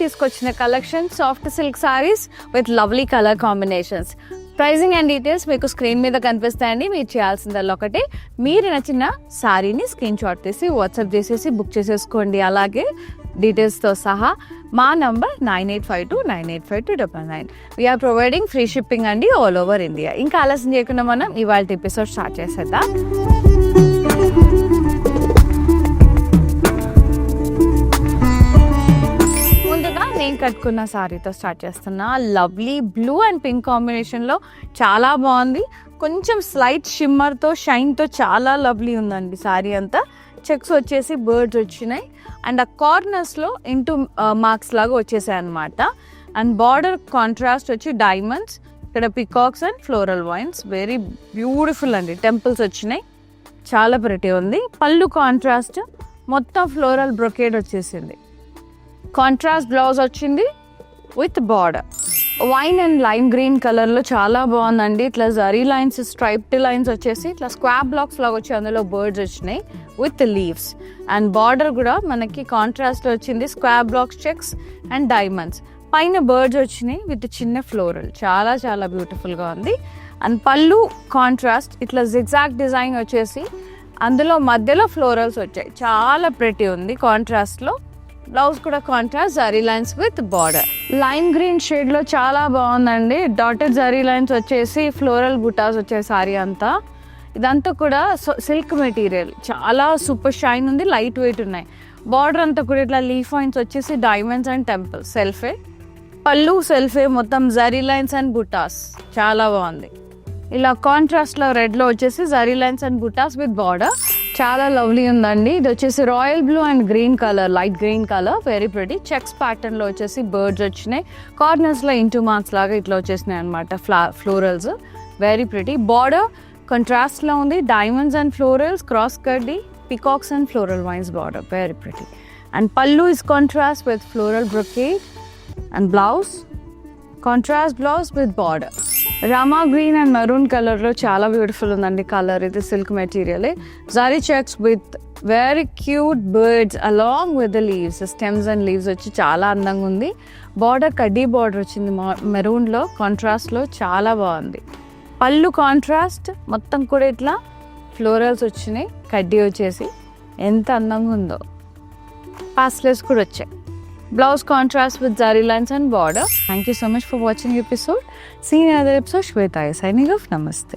తీసుకొచ్చిన collection soft silk saris with lovely colour combinations. Pricing and details మీకు screen మీద కనిపిస్తాయండి. మీరు చేయాల్సిందల్లా ఒకటే, మీరు నచ్చిన సారీని స్క్రీన్ షాట్ తీసి వాట్సాప్ చేసేసి బుక్ చేసేసుకోండి. అలాగే డీటెయిల్స్తో సహా మా number 9852985299. We're providing free shipping అండి ఆల్ ఓవర్ ఇండియా. ఇంకా ఆలస్యం చేయకుండా మనం ఇవాళ ఎపిసోడ్ స్టార్ట్ చేసేద్దాం. నేను కట్టుకున్న సారీతో స్టార్ట్ చేస్తున్నా. లవ్లీ బ్లూ అండ్ పింక్ కాంబినేషన్లో చాలా బాగుంది. కొంచెం స్లైట్ షిమ్మర్తో షైన్తో చాలా లవ్లీ ఉందండి సారీ అంతా. చెక్స్ వచ్చేసి బర్డ్స్ వచ్చినాయి అండ్ ఆ కార్నర్స్లో ఇంటూ మార్క్స్ లాగా వచ్చేసాయి అనమాట. అండ్ బార్డర్ కాంట్రాస్ట్ వచ్చి డైమండ్స్, ఇక్కడ peacocks and floral wines, very beautiful అండి. టెంపుల్స్ వచ్చినాయి, చాలా ప్రిటీ ఉంది. పళ్ళు కాంట్రాస్ట్ మొత్తం ఫ్లోరల్ బ్రొకేడ్ వచ్చేసింది. కాంట్రాస్ట్ బ్లౌజ్ వచ్చింది with border. Wine and lime green కలర్లో చాలా బాగుందండి. ఇట్లా జరీ లైన్స్, స్ట్రైప్డ్ లైన్స్ వచ్చేసి ఇట్లా స్క్వార్ బ్లాక్స్ లాగా వచ్చి అందులో బర్డ్స్ వచ్చినాయి విత్ లీవ్స్. అండ్ బార్డర్ కూడా మనకి కాంట్రాస్ట్లో వచ్చింది, square blocks, checks and diamonds. పైన బర్డ్స్ వచ్చినాయి విత్ చిన్న ఫ్లోరల్, చాలా చాలా బ్యూటిఫుల్గా ఉంది. అండ్ పళ్ళు కాంట్రాస్ట్ ఇట్లా జిగ్జాగ్ డిజైన్ వచ్చేసి అందులో మధ్యలో ఫ్లోరల్స్ వచ్చాయి, చాలా ప్రిటీ ఉంది కాంట్రాస్ట్లో. బ్లౌజ్ కూడా contrast, zari lines with border. Lime green షేడ్లో చాలా బాగుందండి. డాటెడ్ జరీ లైన్స్ వచ్చేసి ఫ్లోరల్ బుటాస్ వచ్చాయి సారీ అంతా. ఇదంతా కూడా సిల్క్ మెటీరియల్, చాలా సూపర్ షైన్ ఉంది, లైట్ వెయిట్ ఉన్నాయి. బార్డర్ అంతా కూడా ఇట్లా లీఫ్ వైన్స్ వచ్చేసి డైమండ్స్ అండ్ టెంపుల్స్. సెల్ఫే పళ్ళు, సెల్ఫే మొత్తం జరీ లైన్స్ అండ్ బుటాస్, చాలా బాగుంది. ఇలా కాంట్రాస్ట్లో రెడ్లో వచ్చేసి zari lines and butas with border, చాలా లవ్లీ ఉందండి. ఇది వచ్చేసి royal blue and green colour, light green colour, very pretty. Checks ప్యాటర్న్లో వచ్చేసి బర్డ్స్ వచ్చినాయి, కార్నర్స్లో ఇంటూ మార్క్స్ లాగా ఇట్లా వచ్చేసినాయి అనమాట ఫ్లోరల్స్, వెరీ ప్రిటీ. బార్డర్ కాంట్రాస్ట్లో ఉంది, డైమండ్స్ అండ్ ఫ్లోరల్స్, క్రాస్ కడ్డీ, peacocks and floral vines border, very pretty. And pallu is contrast with floral brocade and blouse contrast blouse with border. Rama green and maroon కలర్లో చాలా beautiful ఉందండి colour. ఇది silk మెటీరియలే. Zari checks with very cute birds along with the leaves, stems and leaves వచ్చి చాలా అందంగా ఉంది. Border కడ్డీ బార్డర్ వచ్చింది మెరూన్లో, కాంట్రాస్ట్లో చాలా బాగుంది. పళ్ళు కాంట్రాస్ట్ మొత్తం కూడా ఇట్లా ఫ్లోరల్స్ వచ్చినాయి, కడ్డీ వచ్చేసి ఎంత అందంగా ఉందో. పాస్లెస్ కూడా వచ్చాయి. Blouse contrast with zari lines and border. Thank you so much for watching the episode. See you in another episode. Shweta signing off. Namaste.